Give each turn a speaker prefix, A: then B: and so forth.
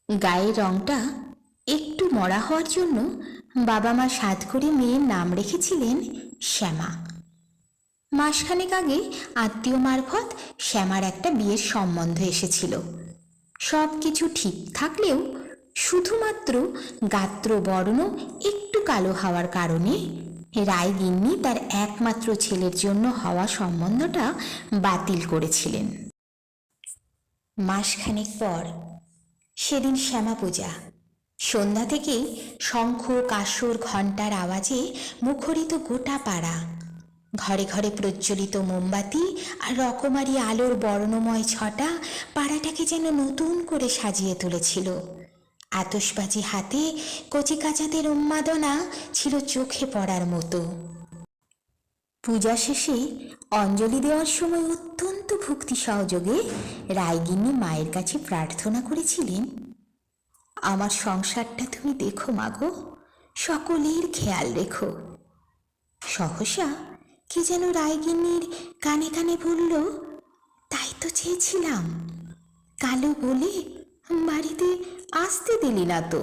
A: গায়ের রংটা একটু মরা হওয়ার জন্য বাবা মা সাধ করে মেয়ের নাম রেখেছিলেন শ্যামা। মাসখানেক আগে আত্মীয় মারফত শ্যামার একটা বিয়ের সম্বন্ধ এসেছিল। সব কিছু ঠিক থাকলেও শুধুমাত্র গাত্র বর্ণ একটু কালো হওয়ার কারণে রায়গিন্নি তার একমাত্র ছেলের জন্য হওয়া সম্বন্ধটা বাতিল করেছিলেন। মাসখানেক পর সেদিন শ্যামা পূজা। সন্ধ্যা থেকেই শঙ্খ কাসর ঘণ্টার আওয়াজে মুখরিত গোটা পাড়া। ঘরে ঘরে প্রজ্বলিত মোমবাতি আর রকমারি আলোর বর্ণময় ছটা পাড়াটাকে যেন নতুন করে সাজিয়ে তুলেছিল। আতশবাজি হাতে কচিকাচাদের উন্মাদনা ছিল চোখে পড়ার মতো। পূজা শেষে অঞ্জলি দেওয়ার সময় অত্যন্ত ভক্তি সহযোগে রায়গিন্নি মায়ের কাছে প্রার্থনা করেছিলেন, আমার সংসারটা তুমি দেখো মাগো, সকলের খেয়াল রেখো। সহসা কে যেন রায়গিন্নির কানে কানে বলল, তাই তো চেয়েছিলাম, কালো বলে বাড়িতে আসতে দিলি না তো।